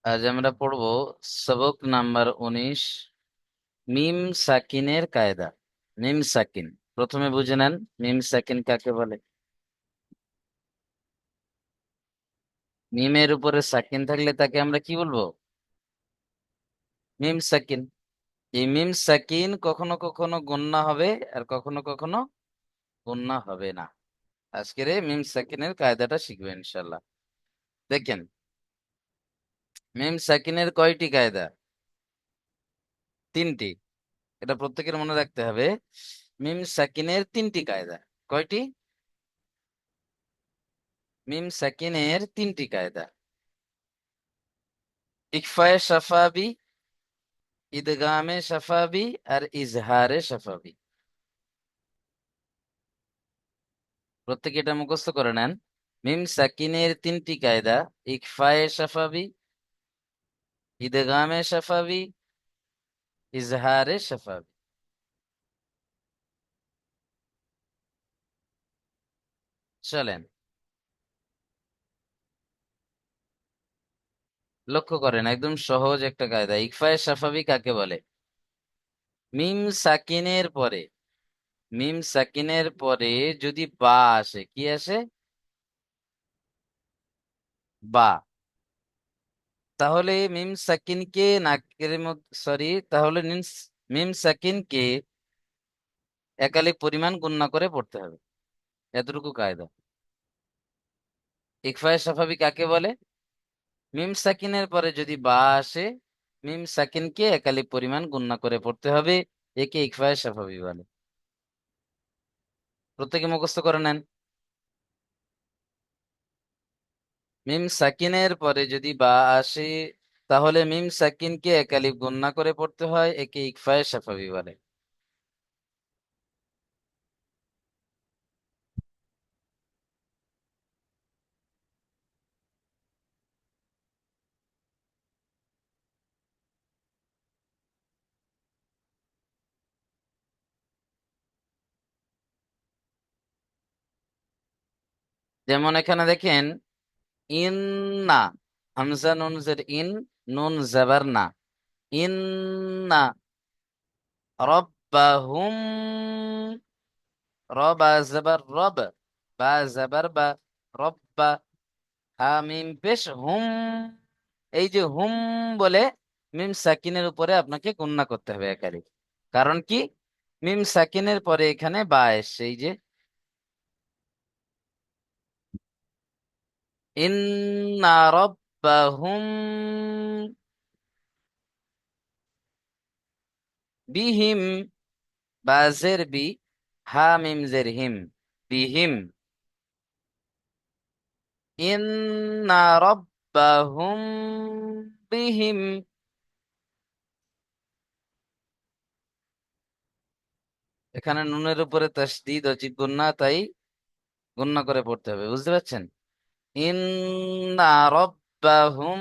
আজ আমরা পড়বো সবক নাম্বার 19, মিম সাকিনের কায়দা। মিম সাকিন প্রথমে বুঝে নেন, মিম সাকিন কাকে বলে। মিমের উপরে সাকিন থাকলে তাকে আমরা কি বলবো? মিম সাকিন। এই মিম সাকিন কখনো কখনো গুণনা হবে, আর কখনো কখনো গুণনা হবে না। আজকের এই মিম সাকিনের কায়দাটা শিখবে ইনশাল্লাহ। দেখেন, মিম সাকিনের কয়টি কায়দা? তিনটি। এটা প্রত্যেকের মনে রাখতে হবে। মিম সাকিনের তিনটি কায়দা। কয়টি? মিম সাকিনের তিনটি কায়দা: ইকফায়ে শাফাবি, ইদগামে শাফাবি, আর ইজহারে শাফাবি। প্রত্যেকে এটা মুখস্থ করে নেন। মিম সাকিনের তিনটি কায়দা: ইকফায়ে শাফাবি, ইদগামে শাফাবি, ইজহারে শাফাবি। চলেন লক্ষ্য করেন, একদম সহজ একটা কায়দা। ইকফায়ে শাফাবি কাকে বলে? মিম সাকিনের পরে, মিম সাকিনের পরে যদি বা আসে, কি আসে? বা। তাহলে মিম সাকিনকে নাকের মধ্যে, সরি, তাহলে মিম সাকিনকে একালিক পরিমাণ গণনা করে পড়তে হবে। এতটুকু কায়দা। ইকফায়ে সাফাবি কাকে বলে? মিম সাকিনের পরে যদি বা আসে, মিম সাকিনকে একালিক পরিমাণ গণনা করে পড়তে হবে। একে ইকফায়ে সাফাবি বলে। প্রত্যেকে মুখস্থ করে নেন। মিম সাকিনের পরে যদি বা আসে, তাহলে মিম সাকিনকে একালিক গণনা করে পড়তে হয়। একে ইকফায়ে সাফাবি বলে। যেমন এখানে দেখেন, ইন্না, হামজা নুন জের ইন, নুন জাবার না, ইন্না রব্বাহুম, রবা জাবার রব, বা জাবার বা, রব্বা, হামিম পেশ হুম। এই যে হুম বলে মিম সাকিনের উপরে আপনাকে গুণনা করতে হবে একালি। কারণ কি? মিম সাকিনের পরে এখানে বা এসছে, এই যে ইন্না রব্বাহুম বিহিম, বা জের বি, হা মিম জের হিম, বিহিম। ইন্না রাব্বাহুম বিহিম। এখানে নুনের উপরে তাসদীদ ও জিদ গুন্না, তাই গুন্না করে পড়তে হবে। বুঝতে পারছেন? ইন্না রাব্বাহুম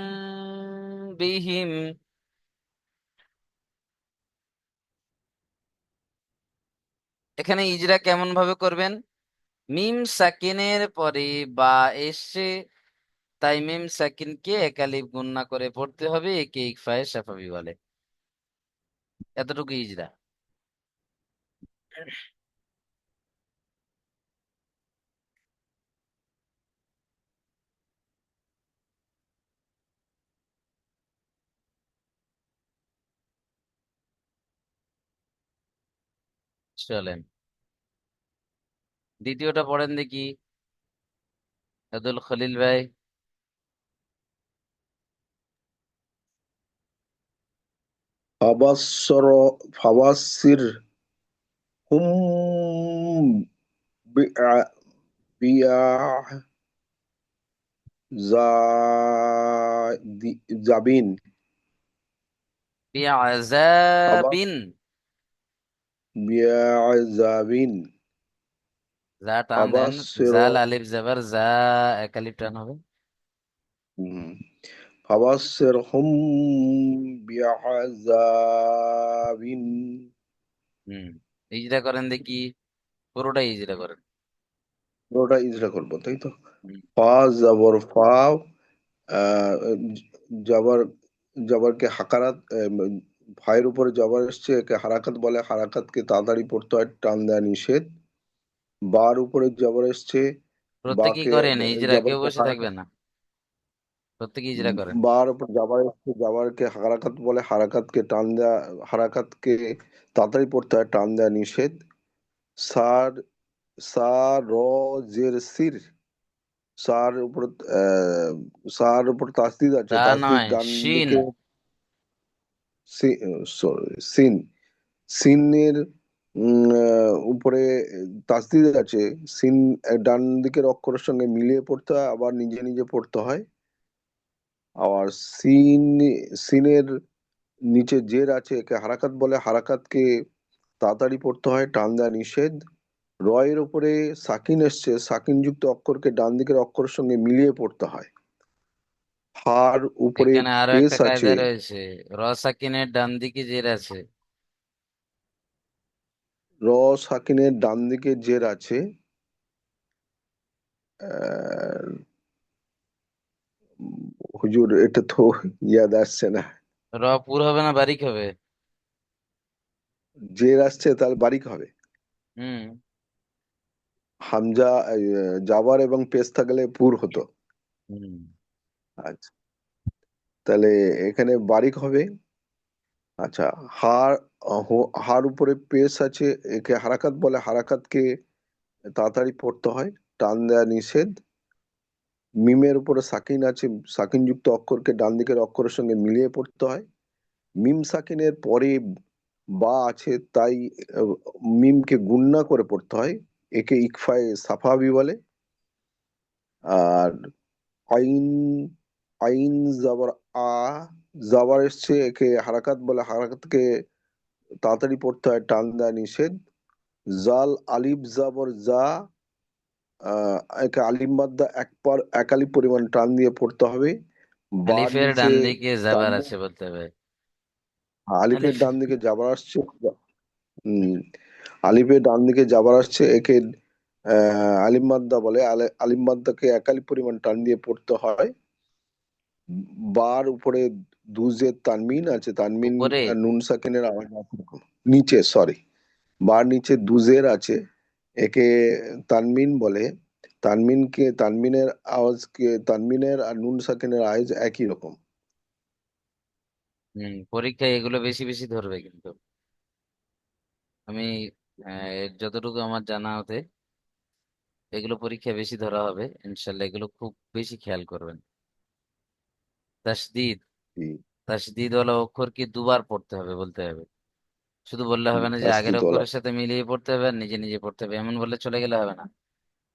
বিহিম। এখানে ইজরা কেমন ভাবে করবেন? মিম সাকিনের পরে বা এসে, তাই মিম সাকিনকে একালিফ গুন্না করে পড়তে হবে। একে ইকফায়ে শাফাবি বলে। এতটুকু ইজরা। চলেন দ্বিতীয়টা পড়েন দেখি, আব্দুল খলিল ভাই। فبصر فبصر هم بعذاب বিআযাবিন। بعذاب যা টান দেন, فبصر জাল আলিফ জাবার যা, এক আলিফ টান হবে। فبصرهم بعذاب হুম, ইজরা করেন দেখি, পুরোটাই ইজরা করেন। পুরোটা ইজরা করবো, তাই তো? হুম। ফা জবর ফা, আহ, জবর জবরকে হাকারাত, ভাইয়ের উপরে জবর এসছে, একে হারাকাত বলে, হারাকাতকে তাড়াতাড়ি পড়তে হয়, টান দেওয়া নিষেধ। বার উপরে জবর এসছে, প্রত্যেকেই বাকে করেন ইজরা, কেউ জবরকে বসে থাকবে হারাকাত, না, প্রত্যেকে ইজরা করেন। বার উপর জাবার এসছে, জাবারকে হারাকাত বলে, হারাকাতকে টান দেওয়া, হারাকাতকে তাড়াতাড়ি পড়তে হয়, টান দেওয়া নিষেধ। সার, সা র জের সির, সার উপর আহ, সার উপর তাসদিদ আছে, তা তাসদিদ নয়, ডান শিন। দিকে, সিন, সিনের উপরে তাসদিদ আছে। সিন ডান দিকের অক্ষরের সঙ্গে মিলিয়ে পড়তে হয়, আবার নিজে নিজে পড়তে হয়। আবার সিন, সিনের নিচে জের আছে, একে হারাকাত বলে, হারাকাতকে তাড়াতাড়ি পড়তে হয়, টান দেওয়া নিষেধ। রয়ের উপরে সাকিন এসছে, সাকিন যুক্ত অক্ষরকে ডান দিকের অক্ষরের সঙ্গে মিলিয়ে পড়তে হয়। হার উপরে এখানে আরো পেশ একটা আছে, কায়দা রয়েছে, র সাকিনের ডান দিকে জের আছে। র সাকিনের ডান দিকে জের আছে। আহ, হুজুর এটা তো ইয়াদ আসছে না। র পুর হবে না বারিক হবে? জের আসছে তাহলে বারিক হবে। হুম। হামজা, জাবার এবং পেশ থাকলে পুর হতো। হুম। আচ্ছা, তাহলে এখানে বারিক হবে। আচ্ছা, হার, হার উপরে পেশ আছে, একে হারাকাত বলে, হারাকাতকে তাড়াতাড়ি পড়তে হয়, টান দেওয়া নিষেধ। মিমের উপরে সাকিন আছে, সাকিন যুক্ত অক্ষরকে ডান দিকের অক্ষরের সঙ্গে মিলিয়ে পড়তে হয়। মিম সাকিনের পরে বা আছে, তাই আহ, মিমকে গুণনা করে পড়তে হয়, একে ইকফায়ে সাফাবি বলে। আর আইন, আইন জাবর আ, জাবার এসছে, একে হারাকাত বলে, হারাকাতকে তাড়াতাড়ি পড়তে হয়, টান দেওয়া নিষেধ। জাল আলিফ জাবর যা, একে আলিম মাদ্দা এক আলিফ পরিমাণ টান দিয়ে পড়তে হবে। বার আলিফের নিচে ডান দিকে জাবার তানবিন, আছে বলতে হবে। আলিফের আলিফ। ডান দিকে জাবার আসছে। আলিফের ডান দিকে জাবার আসছে, একে আলিম মাদ্দা বলে, আলিম মাদ্দাকে এক আলিফ পরিমাণ টান দিয়ে পড়তে হয়। বার উপরে দুজের তানমিন আছে, তানমিন উপরে। নুন সাকিনের আওয়াজ আছে। নিচে, সরি, বার নিচে দুজের আছে, একে তানমিন বলে। তানমিনের আওয়াজকে, তানমিনের আর নুন সাকিনের আওয়াজ একই রকম। পরীক্ষায় এগুলো বেশি বেশি ধরবে কিন্তু। আমি যতটুকু আমার জানা হতে, এগুলো পরীক্ষায় বেশি ধরা হবে ইনশাল্লাহ, এগুলো খুব বেশি খেয়াল করবেন। তাসদিদ, হুম, তাসদিদ ওয়ালা অক্ষর কি দুবার পড়তে হবে বলতে হবে। শুধু বললে হবে না যে আগের তাসদিদ ওয়ালা, অক্ষরের সাথে মিলিয়ে পড়তে হবে আর নিজে নিজে পড়তে হবে, এমন বললে চলে গেলে হবে না।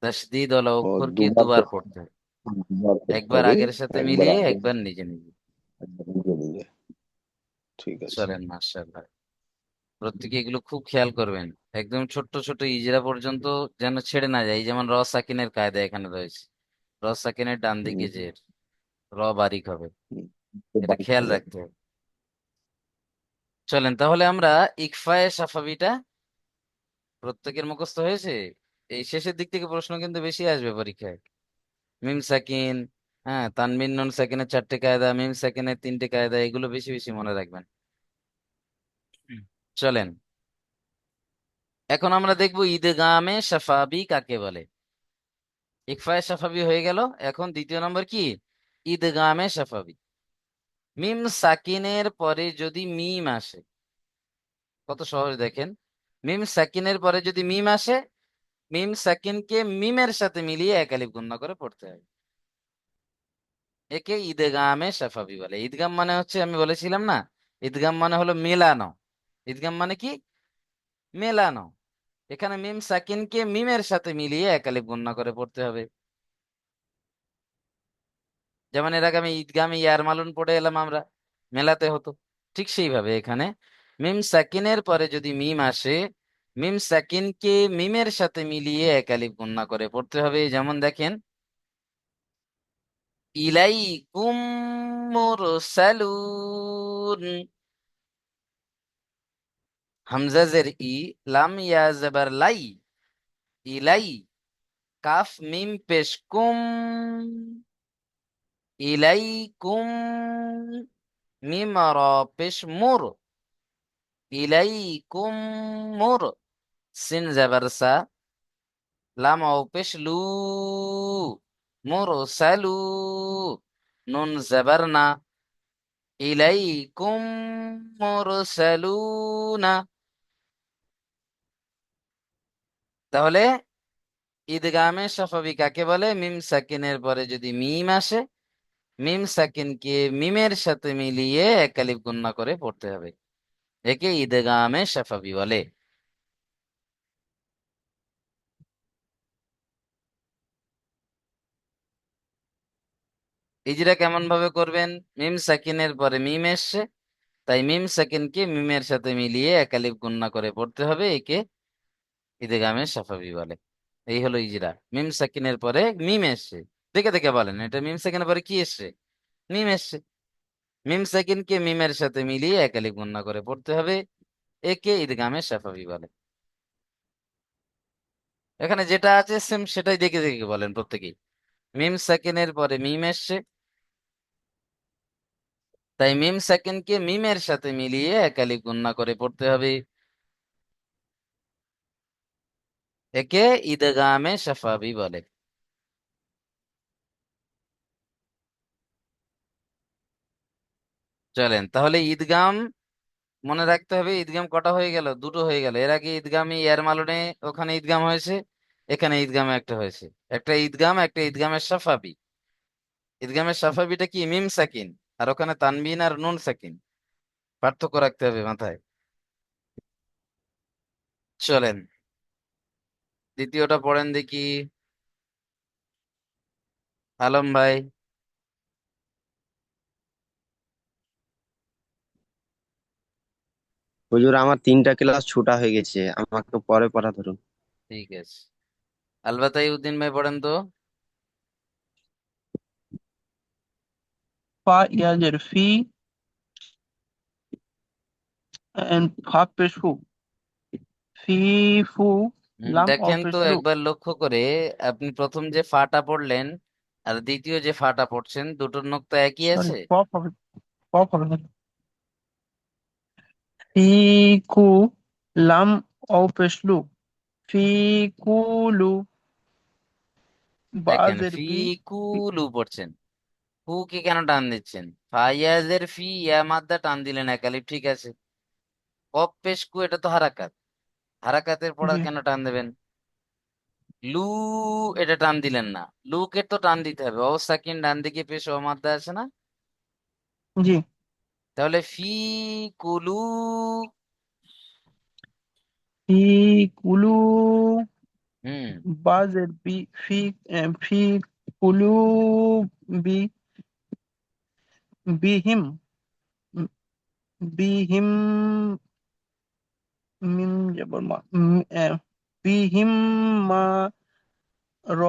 তাসদিদ ওয়ালা ও অক্ষর কি দুবার দুবার পড়তে হবে, দুবার করতে একবার হবে, আগের সাথে একবার মিলিয়ে আগে, একবার নিজে নিজে। একবার নিজে নিজে। ঠিক আছে। চলেন, মাশাআল্লাহ। প্রত্যেকে এগুলো খুব খেয়াল করবেন, একদম ছোট্ট ছোট ইজরা পর্যন্ত যেন ছেড়ে না যায়। এই যেমন র সাকিনের কায়দা এখানে রয়েছে, র সাকিনের ডান হুম, দিকে জের, র বারিক হবে, হুম, এটা বাড়ি খেয়াল হবে। রাখতে হবে। চলেন তাহলে আমরা ইকফায়ে সাফাবিটা প্রত্যেকের মুখস্থ হয়েছে। এই শেষের দিক থেকে প্রশ্ন কিন্তু বেশি আসবে পরীক্ষায়। মিম সাকিন, হ্যাঁ, তানমিন নুন সাকিনের 4টে কায়দা, মিম সাকিনের 3টে কায়দা, এগুলো বেশি বেশি মনে রাখবেন। হুম। চলেন, এখন আমরা দেখবো ঈদগামে সাফাবি কাকে বলে। ইকফায়ে সাফাবি হয়ে গেল, এখন দ্বিতীয় নম্বর কি? ঈদগামে সাফাবি। মিম সাকিনের পরে যদি মিম আসে, কত সহজ দেখেন। মিম সাকিনের পরে যদি মিম আসে, মিম সাকিনকে মিমের সাথে মিলিয়ে এক আলিফ গুণা করে পড়তে হয়, একে ঈদগামে সাফাবি বলে। ঈদগাম মানে হচ্ছে, আমি বলেছিলাম না, ঈদগাম মানে হলো মেলানো। ঈদগাম মানে কি? মেলানো। এখানে মিম সাকিনকে মিমের সাথে মিলিয়ে এক আলিফ গুণা করে পড়তে হবে। যেমন এর আগে আমি ঈদগামে ইয়ার মালুন পড়ে এলাম আমরা, মেলাতে হতো। ঠিক সেইভাবে এখানে মিম সাকিনের পরে যদি মিম আসে, মিম সাকিনকে মিমের সাথে মিলিয়ে এক আলিফ গুণা করে পড়তে হবে। যেমন দেখেন, ইলাইকুম মুরসালুন, হামজা জের ই, লাম ইয়া জবর লাই, ইলাই, কাফ মিম পেশ কুম, ইলাইকুম, মিম র পেশ মুর, ইলাইকুম মুর, সিন জবর সা, লাম ও পেশ লু, মুরসালু, নুন জবর না, ইলাইকুম মুরসালুনা। তাহলে ঈদগামে শাফাবি কাকে বলে? মিম সাকিনের পরে যদি মিম আসে, মিম সাকিনকে মিমের সাথে মিলিয়ে এক আলিফ গুণনা করে পড়তে হবে, একে ঈদগামে শাফাবি বলে। ইজরা কেমন ভাবে করবেন? মিম সাকিনের পরে মিম এসছে, তাই মিম সাকিনকে মিমের সাথে মিলিয়ে এক আলিফ গুণনা করে পড়তে হবে, একে ঈদগামে শাফাবি বলে। এই হলো ইজরা। মিম সাকিনের পরে মিম এসছে, দেখে দেখে বলেন, এটা মিম সাকিনের পরে কি এসছে? মিম এসছে। মিম সাকিনকে মিমের সাথে মিলিয়ে এক আলিফ গুণনা করে পড়তে হবে, একে ঈদগামে শাফাবি বলে। এখানে যেটা আছে সেম সেটাই দেখে দেখে বলেন প্রত্যেকেই। মিম সাকিনের পরে মিম এসছে, তাই মিম সাকিনকে মিমের সাথে মিলিয়ে এক আলিফ গুণনা করে পড়তে হবে, একে ঈদগামে শাফাবি বলে। চলেন তাহলে ঈদগাম মনে রাখতে হবে। ঈদগাম কটা হয়ে গেল? দুটো হয়ে গেল। এর আগে ঈদগামে ইয়ার মালুনে ওখানে ঈদগাম হয়েছে, এখানে ঈদগামে একটা হয়েছে। একটা ঈদগাম, একটা ঈদগামের শাফাবি। ঈদগামের শাফাবিটা কি? মিম সাকিন, আর ওখানে তানবিন আর নুন সাকিন, পার্থক্য রাখতে হবে মাথায়। চলেন দ্বিতীয়টা পড়েন দেখি, আলম ভাই। হুজুর, আমার 3টা ক্লাস ছুটা হয়ে গেছে, আমাকে পরে পড়া ধরুন। ঠিক আছে, আলবাতাই উদ্দিন ভাই পড়েন তো। Fa ইয়াজের ফি and ফা পেশ ফু, ফি ফু, লাম দেখেন তো অপেশ লু। একবার লক্ষ্য করে, আপনি প্রথম যে ফাটা পড়লেন আর দ্বিতীয় যে ফাটা পড়ছেন, দুটোর নোক্তা একই সরি, আছে। কফ হবে, কফ হবে না। ফি কু, লাম অপেশ লু, ফি কুলু, দেখেন বাজের ফি বি। কুলু পড়ছেন, ফু কে কেন টান দিচ্ছেন? ফাইয়াজের ফি, ইয়া মাদ্দা টান দিলেন একালিফ, ঠিক আছে। কপ পেশ কু, এটা তো হারাকাত, হারাকাতের পড়া জি কেন টান দেবেন? লু, এটা টান দিলেন না, লুকে তো টান দিতে হবে। ও সাকিন ডান দিকে পেশ ও মাদ্দা আছে না? জি। তাহলে ফি কুলু। ফি কুলু, হুম, বাজের বি, ফি ফি কুলু বি, বিহিম, বিহিম, মিম জবর মা, বিহিম মা, র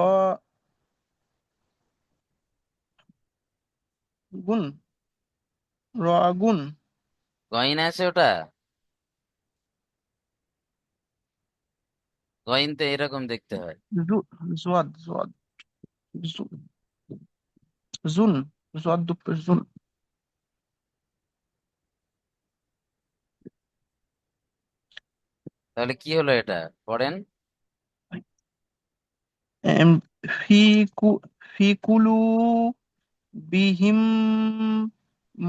গুন, র আগুন। গইন আছে ওটা? গইন তো এরকম দেখতে হয়। জোয়াদ জোয়াদ, জুন, জোয়াদ দুপ্পে জুন। তাহলে কি হলো এটা? পড়েন। এম, ফি কু, ফি কুলু বিহিম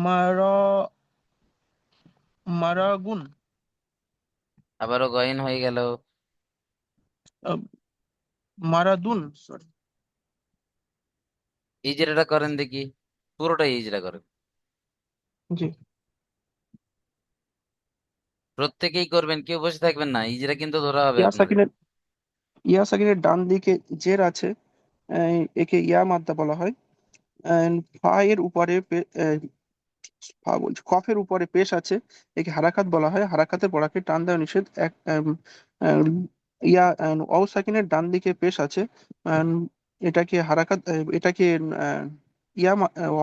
মারা, মারাগুন। আবারও গইন হয়ে গেল। আহ, মারাদুন, সরি। ইজরাটা করেন দেখি, পুরোটাই ইজরা করেন, জি। প্রত্যেকেই করবেন, কেউ বসে থাকবেন না, ইজরা কিন্তু ধরা হবে ইয়া আপনাদের। সাকিনের, ইয়া সাকিনের ডান দিকে জের আছে, একে ইয়া মাদ্দা বলা হয়। ফা এর উপরে বলছি কফের উপরে পেশ আছে, একে হারাকাত বলা হয়। হারাকাতের পড়াকে টান দেওয়া নিষেধ। এক আম, ইয়া অও সাকিনের ডান দিকে পেশ আছে, আম, এটাকে হারাকাত, এটাকে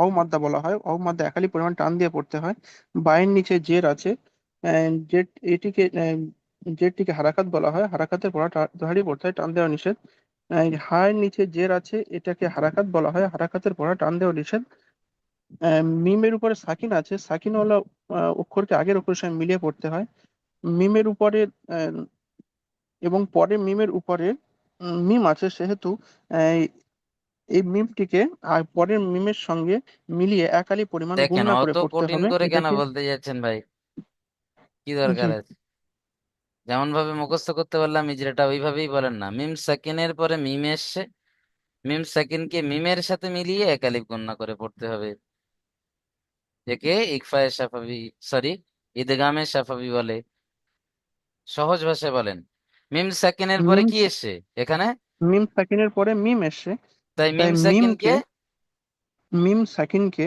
অও মাদ্দা বলা হয়। অও মাদ্দা একালি পরিমাণ টান দিয়ে পড়তে হয়। বায়ের নিচে জের আছে, জেট এটিকে জেরটিকে হারাকাত বলা হয়। হারাকাতের পড়া দাঁড়িয়ে পড়তে হয়, টান দেওয়া নিষেধ। হায়ের নিচে জের আছে, এটাকে হারাকাত বলা হয়। হারাকাতের পড়া টান দেওয়া নিষেধ। মিমের উপরে সাকিন আছে, সাকিন হলো অক্ষরকে আগের অক্ষরের সঙ্গে মিলিয়ে পড়তে হয়। মিমের উপরে আহ, এবং পরে মিমের উপরে মিম আছে, সেহেতু আহ, এই মিমটিকে আর পরের মিমের সঙ্গে মিলিয়ে একালি পরিমাণ দেখেন, গুণনা করে অত পড়তে কঠিন হবে করে কেন এটাকে। বলতে যাচ্ছেন ভাই? কি জি। দরকার আছে? যেমন ভাবে মুখস্থ করতে পারলাম ইজরাটা ওইভাবেই বলেন না। মিম সাকিনের পরে মিম এসছে, মিম সাকিনকে মিমের সাথে মিলিয়ে একালিপ গণনা করে পড়তে হবে। একে ইকফায়ে সাফাবি, সরি, ইদগামে সাফাবি বলে। সহজ ভাষায় বলেন, মিম সাকিনের পরে মিম কি এসছে এখানে? মিম সাকিনের পরে মিম এসছে, তাই তাই মিম সাকিনকে মিম সাকিনকে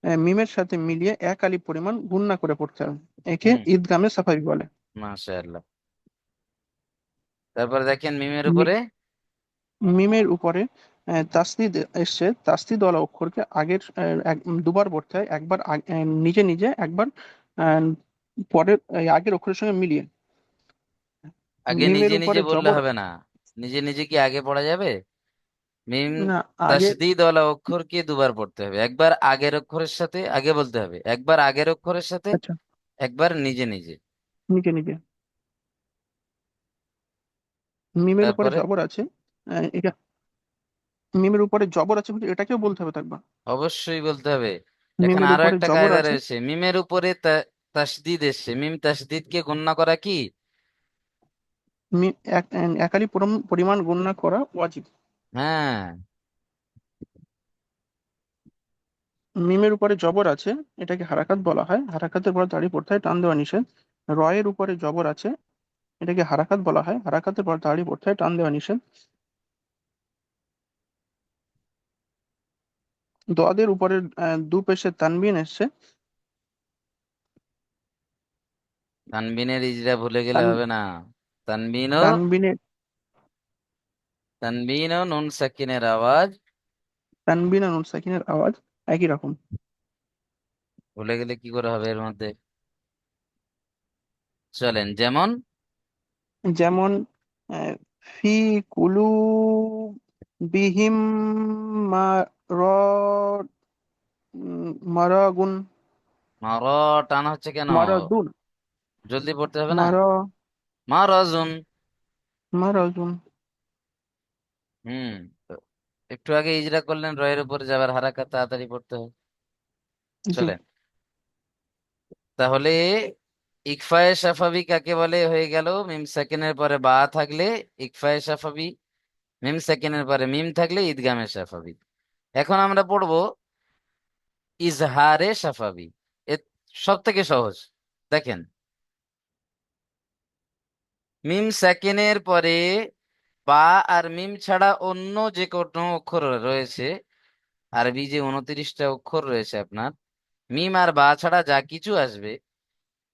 মিমের সাথে মিলিয়ে এক আলিফ পরিমাণ গুণনা করে পড়তে হবে, একে হুম, ঈদগামে সাফাবি বলে। মাশাআল্লাহ। তারপরে দেখেন মিমের মি- উপরে মিমের উপরে তাসদিদ এসছে, তাসদিদ ওয়ালা অক্ষরকে আগের দুবার পড়তে হয়, একবার নিজে নিজে, একবার আহ, পরের আগের অক্ষরের সঙ্গে মিলিয়ে। আগে মিমের নিজে নিজে উপরে বললে জবর, হবে না। নিজে নিজে কি আগে পড়া যাবে? মিম না আগে, তাসদিদ ওয়ালা অক্ষরকে দুবার পড়তে হবে। একবার আগের অক্ষরের সাথে আগে বলতে হবে, একবার আগের অক্ষরের সাথে, আচ্ছা, একবার নিজে নিজে। নিজে নিজে। মিমের উপরে তারপরে জবর আছে, এটা মিমের উপরে জবর আছে বলে এটাকেও বলতে হবে থাকবা। অবশ্যই বলতে হবে। এখানে মিমের আরো উপরে একটা জবর কায়দা আছে, রয়েছে, মিমের উপরে তাসদিদ এসছে, মিম তাসদিদকে গণনা করা কি? একালি পরিমাণ গণনা করা ওয়াজিব। হ্যাঁ, মিমের উপরে জবর আছে, এটাকে হারাকাত বলা হয়, হারাকাতের পর দাঁড়িয়ে পড়তে হয়, টান দেওয়া নিষেধ। রয়ের উপরে জবর আছে, এটাকে হারাকাত বলা হয়, হারাকাতের পর দাঁড়িয়ে পড়তে হয়, টান দেওয়া নিষেধ। দোয়াদের উপরে দু পেশে তানবিন এসছে, তানবিনের ইজরা ভুলে গেলে তান হবে না। তানবিন ও তানবিনে তানবিন ও নুন সাকিনের আওয়াজ তানবিন আর নুন সাকিনের আওয়াজ একই রকম। ভুলে গেলে কি করে হবে এর মধ্যে? চলেন, যেমন যেমন আহ, ফি কুলু বিহিম মারাগুন, মার, টান হচ্ছে কেন? মারাদুন, জলদি পড়তে হবে না? মারা মারাজুন। মারাজুন। হুম, তো একটু আগে ইজরা করলেন, রয়ের উপরে যাবার হারাকাত তাড়াতাড়ি পড়তে হবে। জি। চলেন, তাহলে ইকফায়ে সাফাবি কাকে বলে হয়ে গেল? মিম সাকিনের পরে বা থাকলে ইকফায়ে সাফাবি, মিম সাকিনের পরে মিম থাকলে ঈদগামে সাফাবি। এখন আমরা পড়বো ইজহারে সাফাবি। এ সব থেকে সহজ। দেখেন, মিম সাকিনের পরে বা আর মিম ছাড়া অন্য যে কোনো অক্ষর রয়েছে, আরবি যে 29টা অক্ষর রয়েছে আপনার, মিম আর বা ছাড়া যা কিছু আসবে,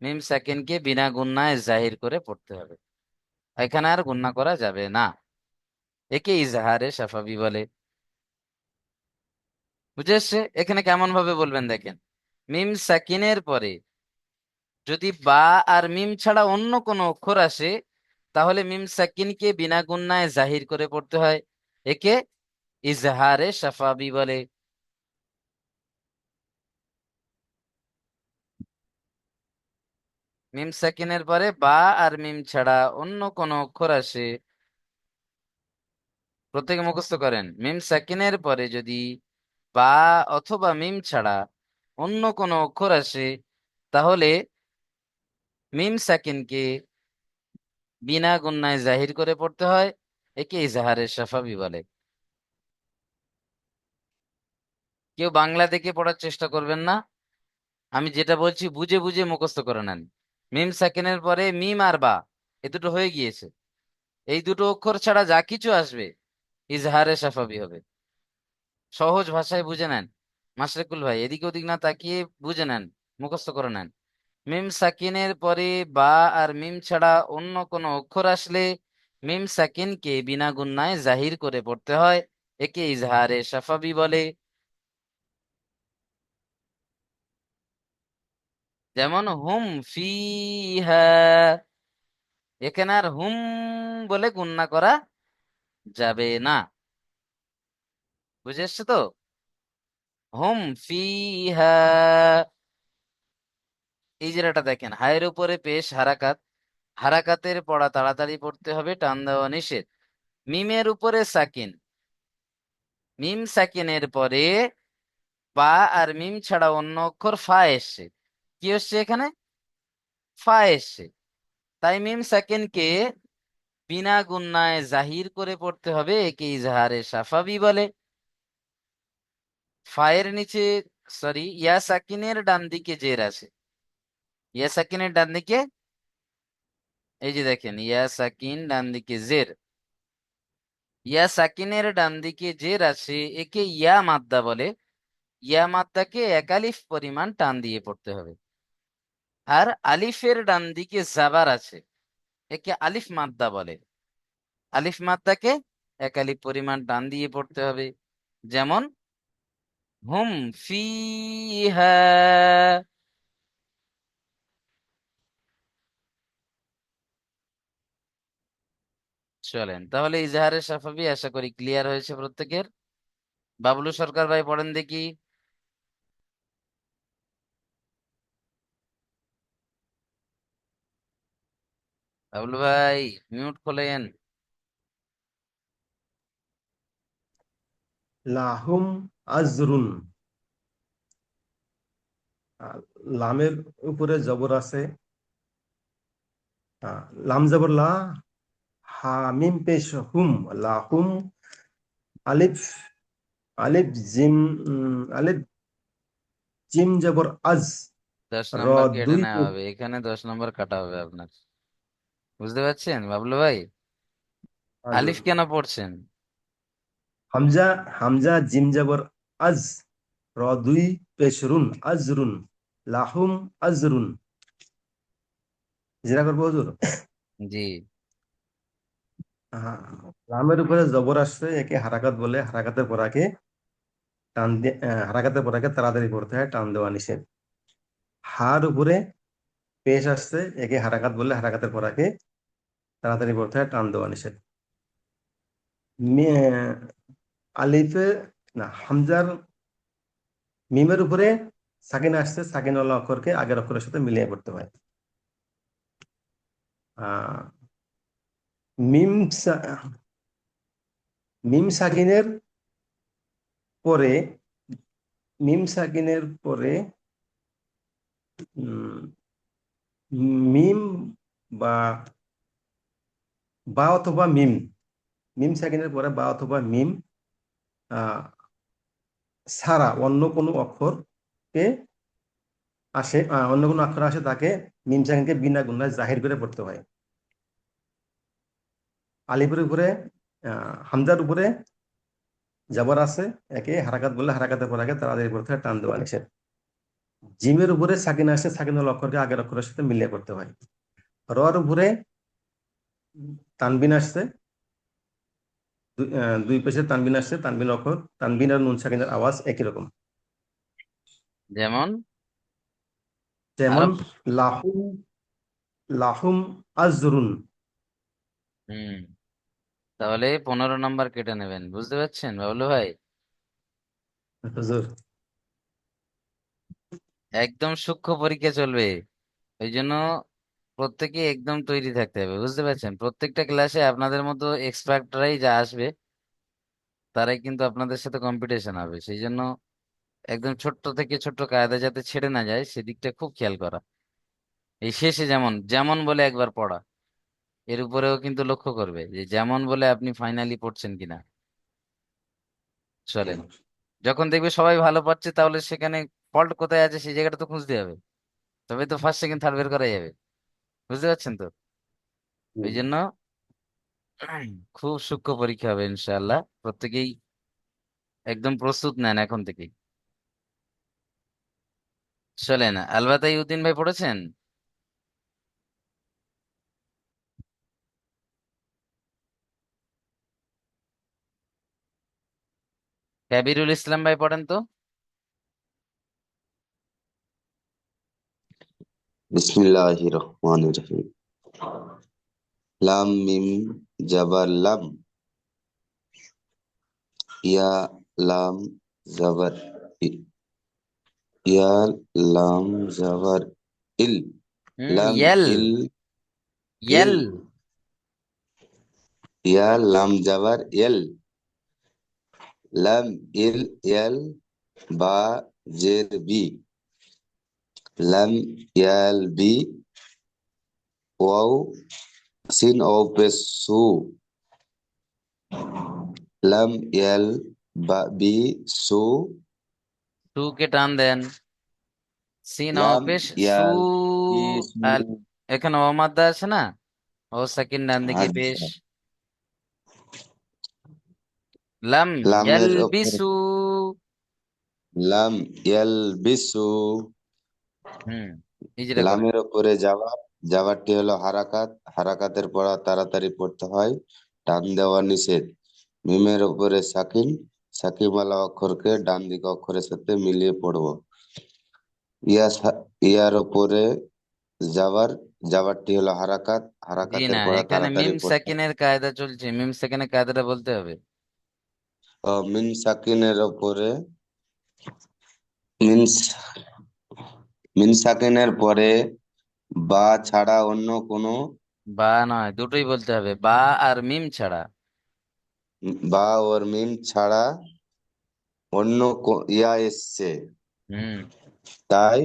মিম সাকিনকে বিনা গুণনায় জাহির করে পড়তে হবে। এখানে আর গুণনা করা যাবে না। একে ইজহারে সাফাবি বলে। বুঝে এসছে? এখানে কেমন ভাবে বলবেন দেখেন, মিম সাকিনের পরে যদি বা আর মিম ছাড়া অন্য কোনো অক্ষর আসে, তাহলে মিম সাকিনকে বিনা গুণনায় জাহির করে পড়তে হয়। একে ইজহারে সাফাবি বলে। মিম সাকিনের পরে বা আর মিম ছাড়া অন্য কোনো অক্ষর আসে, প্রত্যেকে মুখস্থ করেন, মিম সাকিনের পরে যদি বা অথবা মিম ছাড়া অন্য কোনো অক্ষর আসে, তাহলে মিম সাকিনকে বিনা গুণনায় জাহির করে পড়তে হয়। একে ইজহারে সাফাবি বলে। কেউ বাংলা দেখে পড়ার চেষ্টা করবেন না। আমি যেটা বলছি বুঝে বুঝে মুখস্থ করে নেন। মিম সাকিনের পরে মিম আর বা, এ দুটো হয়ে গিয়েছে। এই দুটো অক্ষর ছাড়া যা কিছু আসবে ইজহারে সাফাবি হবে। সহজ ভাষায় বুঝে নেন। মাশরেকুল ভাই, এদিক ওদিক না তাকিয়ে বুঝে নেন, মুখস্থ করে নেন। মিম সাকিনের পরে বা আর মিম ছাড়া অন্য কোনো অক্ষর আসলে মিম সাকিনকে বিনা গুণনায় জাহির করে পড়তে হয়। একে ইজহারে সাফাবি বলে। যেমন হুম ফিহা, এখানে আর হুম বলে গুণনা করা যাবে না। বুঝে এসছে তো? হুম ফিহা। এই যেটা দেখেন, হায়ের উপরে পেশ হারাকাত, হারাকাতের পড়া তাড়াতাড়ি পড়তে হবে, টান দেওয়া নিষেধ। মিমের উপরে সাকিন, মিম সাকিনের পরে বা আর মিম ছাড়া অন্য অক্ষর ফা এসছে। কি হচ্ছে এখানে? ফা এসছে। তাই মিম সাকিনকে বিনা গুণনায় জাহির করে পড়তে হবে, একে ইজহারে সাফাবি বলে। ফায়ের নিচে, সরি, ইয়া সাকিনের ডান দিকে জের আছে। ইয়া সাকিনের ডান দিকে, এই যে দেখেন, ইয়া সাকিন ডান দিকে জের, ইয়া সাকিনের ডান দিকে জের আছে, একে ইয়া মাদ্দা বলে। ইয়া মাদ্দাকে একালিফ পরিমাণ টান দিয়ে পড়তে হবে। আর আলিফের ডান দিকে জাবার আছে, একে আলিফ মাদ্দা বলে। আলিফ মাদ্দাকে একালিফ পরিমাণ টান দিয়ে পড়তে হবে। যেমন হুম ফিহা। চলেন তাহলে ইজহারে সাফাবি আশা করি ক্লিয়ার হয়েছে প্রত্যেকের। বাবলু সরকার ভাই পড়েন দেখি। বাবলু ভাই মিউট খোলেন। লাহুম আজরুন। আহ, লামের উপরে জবর আছে। লাম জবর লা, হামিম পেশ হুম, লাহুম। আলিফ, আলিফ জিম, আলিফ জিম জবর আজ, 10 র নাম্বার কেটে দুই নেওয়া হবে, এখানে 10 নাম্বার কাটা হবে আপনার। বুঝতে পারছেন বাবলু ভাই? আজর। আলিফ কেন পড়ছেন? হামজা, হামজা জিম জবর আজ, র দুই পেশ রুন, আজরুন। লাহুম আজরুন। জিরা করবো হুজুর? জি। হ্যাঁ, লামের উপরে জবর আসছে, একে হারাকাত বলে। হারাকাতের পরাকে টান দিয়ে, হারাকাতের পরাকে তাড়াতাড়ি পড়তে হয়, টান দেওয়া নিষেধ। হার উপরে পেশ আসছে, একে হারাকাত বলে। হারাকাতের পরাকে তাড়াতাড়ি পড়তে হয়, টান দেওয়া নিষেধ। আলিফে, না, হামজার মিমের উপরে সাকিন আসছে, সাকিনওয়ালা অক্ষরকে আগের অক্ষরের সাথে মিলিয়ে পড়তে হয়। আহ মিম মিম সাকিনের পরে, মিম সাকিনের পরে উম, মিম বা বা অথবা মিম, মিম সাকিনের পরে বা অথবা মিম আহ ছাড়া অন্য কোনো অক্ষরকে আসে, অন্য কোনো অক্ষর আসে, তাকে মিম সাকিনকে বিনা গুণায় জাহির করে পড়তে হয়। আলিফের উপরে, হামজার উপরে জবর আছে, একে হারাকাত বলে। হারাকাতের পর আগে তাড়াতাড়ি পড়তে হয়, টান দেওয়া নিষেধ। জিমের উপরে সাকিন আসে, সাকিনুল অক্ষরকে আগের অক্ষরের সাথে মিলিয়ে করতে হয়। রর উপরে তানবিন আসছে, দুই পেশে তানবিন আসছে। তানবিন অক্ষর, তানবিন আর নুন সাকিনের আওয়াজ একই রকম। যেমন আরো। যেমন লাহুম, লাহুম আজরুন। হুম, তাহলে 15 নাম্বার কেটে নেবেন, বুঝতে পারছেন বাবলু ভাই? হুজুর। একদম সূক্ষ্ম পরীক্ষা চলবে, ওই জন্য প্রত্যেকে একদম তৈরি থাকতে হবে, বুঝতে পারছেন? প্রত্যেকটা ক্লাসে আপনাদের মতো এক্সপার্টরাই যা আসবে, তারাই কিন্তু আপনাদের সাথে কম্পিটিশন হবে। সেই জন্য একদম ছোট্ট থেকে ছোট্ট কায়দা যাতে ছেড়ে না যায়, সেদিকটা খুব খেয়াল করা। এই শেষে যেমন যেমন বলে একবার পড়া, এর উপরেও কিন্তু লক্ষ্য করবে যে যেমন বলে আপনি ফাইনালি পড়ছেন কিনা। চলেন, যখন দেখবে সবাই ভালো পাচ্ছে, তাহলে সেখানে ফল্ট কোথায় আছে সেই জায়গাটা তো খুঁজতে হবে, তবে তো ফার্স্ট সেকেন্ড থার্ড বের করা যাবে। বুঝতে পারছেন তো? ওই জন্য খুব সূক্ষ্ম পরীক্ষা হবে ইনশাআল্লাহ, প্রত্যেকেই একদম প্রস্তুত নেন এখন থেকেই। চলেন, আলবাতাই উদ্দিন ভাই পড়েছেন? কাবিরুল ইসলাম ভাই পড়েন তো। বিসমিল্লাহির রহমানির রহিম। লাম মিম জাবার লাম, ইয়া লাম জাবার ই- ইয়া লাম জাবার ইল, লাম ইয়েল, ইল, ইল, ইয়েল। ইয়া লাম জাবার ইল, লাম ইল, ইল, বা জের বি, লাম ইয়াল বি, ওয়াও সিন ও পেশ সু, লাম ইয়াল বা বি সু, টু কে টান দেন, সিন লাম অপেশ সু। ইয়াল বি সু। আল, এখানে অমাদ্দা আছে না, ও সেকেন্ড ডান দিকে পেশ। আচ্ছা, লাম লামের ওপর ইয়ালবিসু। লাম ইয়াল বিসু, হুম, হিজড়া করেন। লামের ওপরে যাওয়ার, যাওয়ারটি হলো হারাকাত, হারাকাতের পড়া তাড়াতাড়ি পড়তে হয়, টান দেওয়া নিষেধ। মিমের ওপরে সাকিন, সাকিনওয়ালা অক্ষরকে ডান দিক অক্ষরের সাথে মিলিয়ে পড়বো। ইয়ার ওপরে যাওয়ার, যাওয়ারটি হলো হারাকাত, জি হারাকাতের না, পড়া এখানে তাড়াতাড়ি মিম পড়তে হয়। সাকিনের কায়দা চলছে, মিম সাকিনের কায়দাটা বলতে হবে। মিন সাকিনের ওপরে, মিন মিন সাকিনের পরে বা ছাড়া অন্য কোনো, বা নয়, দুটোই বলতে হবে, বা আর মিম ছাড়া। বা ওর মিম ছাড়া অন্য ইয়া এসছে, হুম। তাই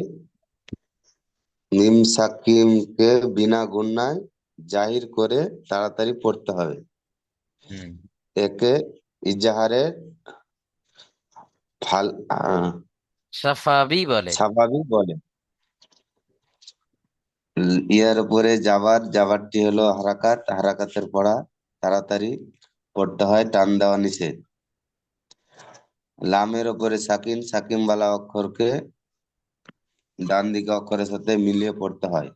মিম সাকিমকে বিনা গুণায় জাহির করে তাড়াতাড়ি পড়তে হবে। হুম। একে ইজাহারে ফাল সাফাবি বলে। স্বাভাবিক বলে। ইয়ার উপরে যাবার, যাবারটি হলো হারাকাত, হারাকাতের পড়া তাড়াতাড়ি পড়তে হয়, টান দেওয়া নিষেধ। লামের উপরে সাকিন, সাকিম বালা অক্ষরকে ডান দিকে অক্ষরের সাথে মিলিয়ে পড়তে হয়।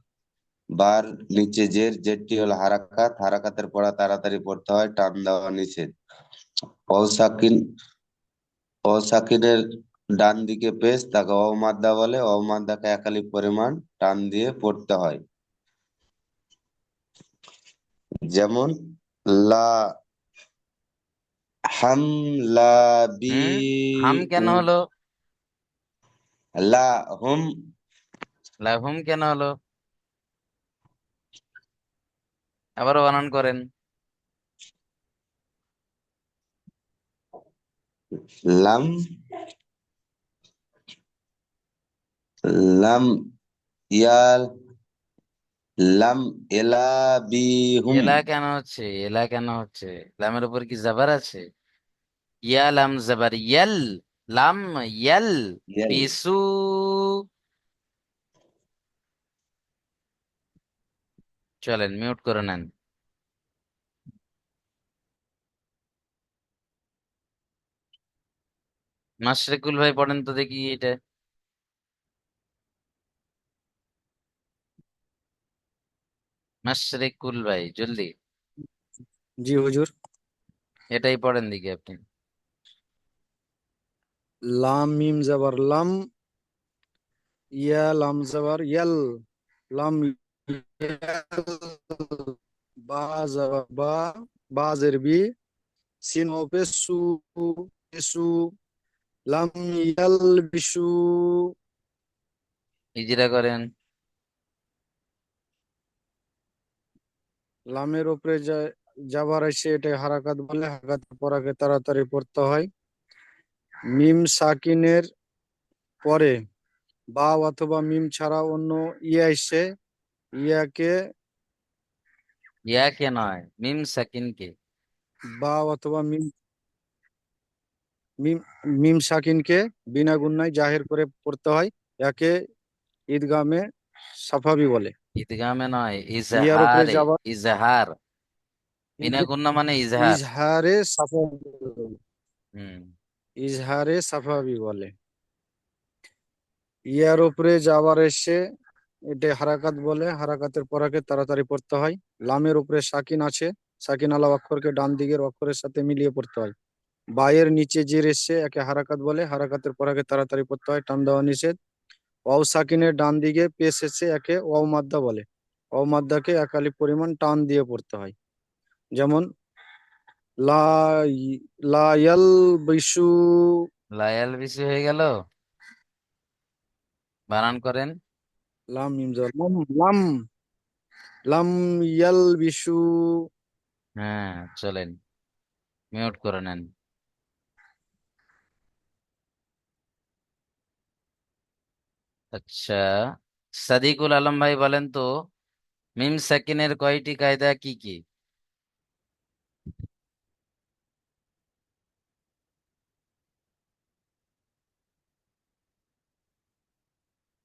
বার নিচে জের, জেরটি হলো হারাকাত, হারাকাতের পড়া তাড়াতাড়ি পড়তে হয়, টান দেওয়া নিষেধ। অসাকিন, অসাকিনের ডান দিকে পেশ, তাকে অমাদ্দা বলে, অমাদ্দাকে একালি পরিমাণ টান দিয়ে পড়তে হয়। যেমন লা হাম, লা বি, হুম, হাম কেন হলো? লা হুম, লাহুম কেন হলো? আবারও বানান করেন। লাম, লাম ইয়াল, লাম এলা বি হুম, এলা কেন হচ্ছে? এলা কেন হচ্ছে? লামের উপর কি জাবার আছে? ইয়া লাম জাবার ইয়াল, লাম ইয়াল ইয়াল। বিসু। চলেন মিউট করে নেন। মাশরিকুল ভাই পড়েন তো দেখি এটা। মাশরিকুল ভাই জলদি জি হুজুর। এটাই পড়েন দিকে আপনি। লাম মিম জাবার লাম, ইয়া লাম জাবার ইয়াল, লাম ইয়াল, বা জাবার বা, বা জের বি, সিন ও পে সু, সু, লাম ইয়াল বিশু। হিজরা করেন। লামের উপরে যাবার এসে এটা হারাকাত বলে, হারাকাত পড়াকে তাড়াতাড়ি পড়তে হয়। মিম সাকিনের পরে বা অথবা মিম ছাড়া অন্য ইয়া এসে, ইয়াকে ইয়াকে নয়, মিম সাকিনকে। বা অথবা মিম, মিম মিম সাকিনকে বিনা গুণায় জাহির করে পড়তে হয়। একে ঈদগামে সাফাবি বলে। ঈদগামে নয়, ইয়ার উপরে ইজহারে। যাবার ইজহার, বিনা গুণা মানে ইজহার। ইজহারে সাফাবি বলে। হুম। ইজহারে সাফাবি বলে। ইয়ার উপরে যাবার এসে এটা হারাকাত বলে, হারাকাতের পরাকে তাড়াতাড়ি পড়তে হয়। লামের উপরে সাকিন আছে, সাকিন আলা অক্ষরকে ডান দিকের অক্ষরের সাথে মিলিয়ে পড়তে হয়। বায়ের নিচে জের এসে একে হারাকাত বলে, হারাকাতের পরাকে তাড়াতাড়ি পড়তে হয়, টান দেওয়া নিষেধ। ওয়াও সাকিনের ডান দিকে পেশ এসে একে ওয়াও মাদ্দা বলে, ওয়াও মাদ্দাকে একালি পরিমাণ টান দিয়ে পড়তে হয়। যেমন লা লা ইয়ালবিসু, লায়াল বেশি হয়ে গেল, বানান করেন। লাম মিম জবর লাম, লাম লাম ইয়াল বিশু। হ্যাঁ, চলেন, মিউট করে নেন। আচ্ছা, সাদিকুল আলম ভাই বলেন তো, মিম সাকিনের কয়টি কায়দা কি কি?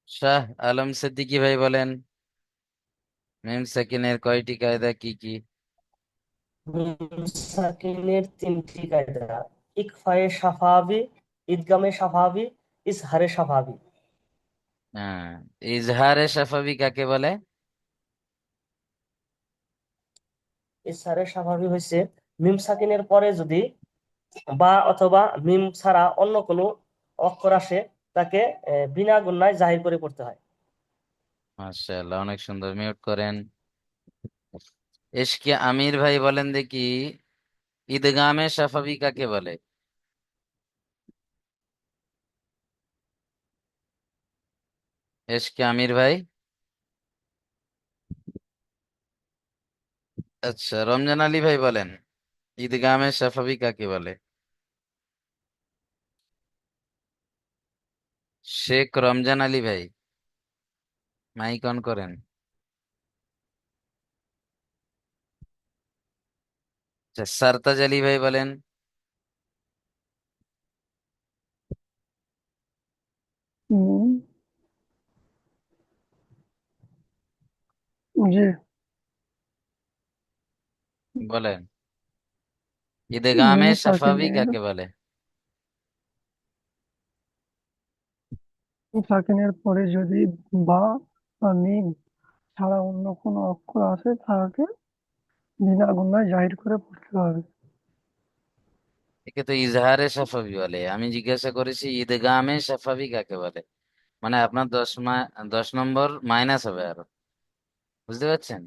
শাহ আলম সিদ্দিকী ভাই বলেন, মিম সাকিনের কয়টি কায়দা কি কি? নুন সাকিনের তিনটি কায়দা: ইকফায়ে সাফাবি, ইদগামে সাফাবি, ইজহারে সাফাবি। হ্যাঁ, ইজহারে সাফাবি কাকে বলে? ইজহারে সাফাবি হয়েছে মিম সাকিনের পরে যদি বা অথবা মিম ছাড়া অন্য কোনো অক্ষর আসে, তাকে বিনা গুণায় জাহির করে পড়তে হয়। মাশাআল্লাহ, অনেক সুন্দর, মিউট করেন। এশকে আমির ভাই বলেন দেখি, ঈদগামে সাফাবি কাকে বলে? এশকে আমির ভাই। আচ্ছা, রমজান আলী ভাই বলেন, ঈদগামে সাফাবি কাকে বলে? শেখ রমজান আলী ভাই, মাইক অন করেন। আচ্ছা, সারতাজ আলী ভাই বলেন। হুম, জি। বলেন, ঈদগামে মিম সাফাবি সাকিনের কাকে বলে? সাকিনের পরে যদি বা বা মিম ছাড়া অন্য কোনো অক্ষর আসে তাকে বিনা গুণায় জাহির করে পড়তে হবে। একে তো ইজহারে সাফাবি বলে, আমি জিজ্ঞাসা করেছি ঈদগামে সাফাবি কাকে বলে। মানে আপনার 10 নম্বর মাইনাস হবে আরো, বুঝতে পারছেন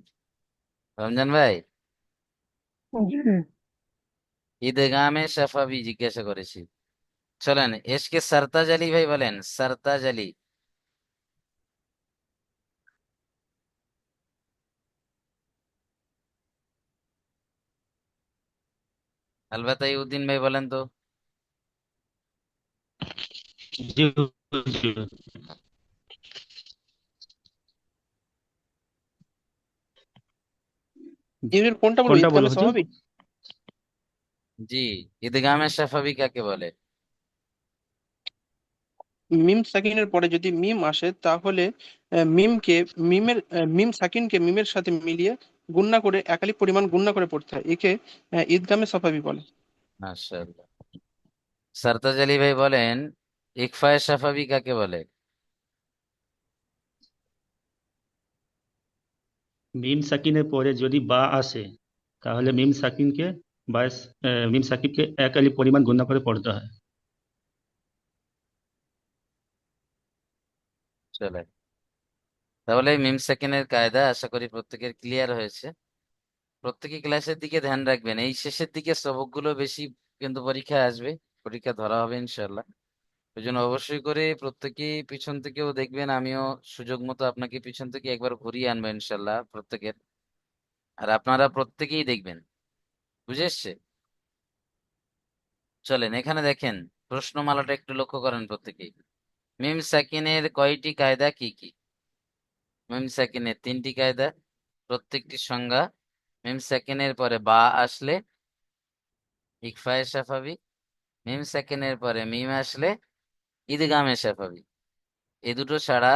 রমজান ভাই? জি। ঈদগামে সাফাবি জিজ্ঞাসা করেছি। চলেন, এসকে সারতাজ আলী ভাই বলেন, সারতাজ আলী। আলবাতাই উদ্দিন ভাই বলেন তো। জি হুজুর। এর কোনটা বলবো, কোনটা বলো ঈদগামে হুজুর? স্বাভাবিক? জি, ঈদগামে সাফাবি কাকে বলে? মিম সাকিনের পরে যদি মিম আসে তাহলে মিম সাকিনকে মিমের সাথে মিলিয়ে গুণনা করে একালি পরিমাণ গুণনা করে পড়তে হয়। একে ঈদগামে সাফাবি বলে। মাশাআল্লাহ। সারতাজ আলী ভাই বলেন, ইকফায়ে সাফাবি কাকে বলে? মিম সাকিনের পরে যদি বা আসে, তাহলে মিম সাকিবকে এক আলিফ পরিমাণ গুণা করে পড়তে হয়। চলে, তাহলে মিম সেকেন্ডের কায়দা আশা করি প্রত্যেকের ক্লিয়ার হয়েছে। প্রত্যেকে ক্লাসের দিকে ধ্যান রাখবেন, এই শেষের দিকে সবকগুলো বেশি কিন্তু পরীক্ষায় আসবে, পরীক্ষা ধরা হবে ইনশাল্লাহ। ওই জন্য অবশ্যই করে প্রত্যেকেই পিছন থেকেও দেখবেন, আমিও সুযোগ মতো আপনাকে পিছন থেকে একবার ঘুরিয়ে আনবো ইনশাল্লাহ প্রত্যেকের। আর আপনারা প্রত্যেকেই দেখবেন, বুঝে এসছে? চলেন, এখানে দেখেন, প্রশ্নমালাটা একটু লক্ষ্য করেন প্রত্যেকেই। মিম সাকিনের কয়টি কায়দা কি কি? মিম সাকিনের 3টি কায়দা, প্রত্যেকটি সংজ্ঞা। মিম সাকিনের পরে বা আসলে ইকফায়ে সাফাবি, মিম সাকিনের পরে মিম আসলে ঈদগামে সাফাবি, এই দুটো ছাড়া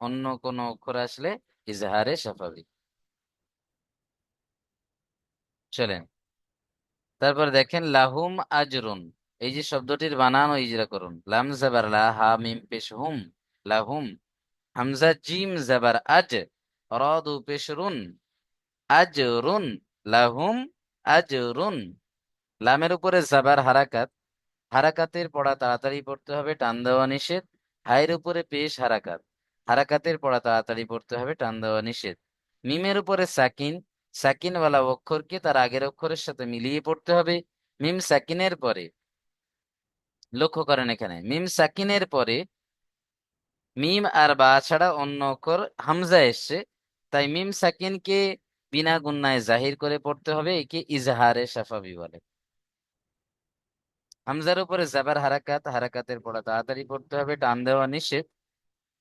অন্য কোনো অক্ষর আসলে ইজহারে সাফাবি। চলেন, তারপর দেখেন লাহুম আজরুন, এই যে শব্দটির বানান ও ইজরা করুন। লাম জাবার লা, হা মিম পেশ হুম, লাহুম। হামজা জিম জাবার আজ, র দু পেশ রুন, আজরুন, লাহুম আজরুন। লামের উপরে জাবার হারাকাত, হারাকাতের পড়া তাড়াতাড়ি পড়তে হবে, টান দেওয়া নিষেধ। হায়ের উপরে পেশ হারাকাত, হারাকাতের পড়া তাড়াতাড়ি পড়তে হবে, টান দেওয়া নিষেধ। মিমের উপরে সাকিন, সাকিনওয়ালা অক্ষরকে তার আগের অক্ষরের সাথে মিলিয়ে পড়তে হবে। মিম সাকিনের পরে লক্ষ্য করেন এখানে মিম সাকিনের পরে মিম আর বা ছাড়া অন্য অক্ষর হামজা এসছে, তাই মিম সাকিনকে বিনা গুণনায় জাহির করে পড়তে হবে, একে ইজহারে শাফাবি বলে। হামজার উপরে জাবার হারাকাত, হারাকাতের পড়া তাড়াতাড়ি পড়তে হবে, টান দেওয়া নিষেধ।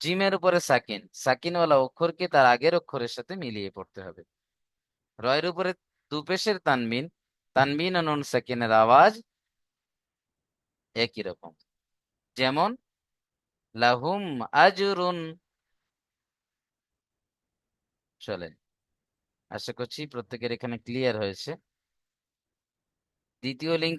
জিমের উপরে সাকিন, সাকিনওয়ালা অক্ষরকে তার আগের অক্ষরের সাথে মিলিয়ে পড়তে হবে। রয়ের উপরে দুপেশের তানবিন, তানবিন ও নুন সাকিনের আওয়াজ একই রকম, যেমন লাহুম আজরুন। চলেন, আশা করছি প্রত্যেকের এখানে ক্লিয়ার হয়েছে। দ্বিতীয় লিঙ্ক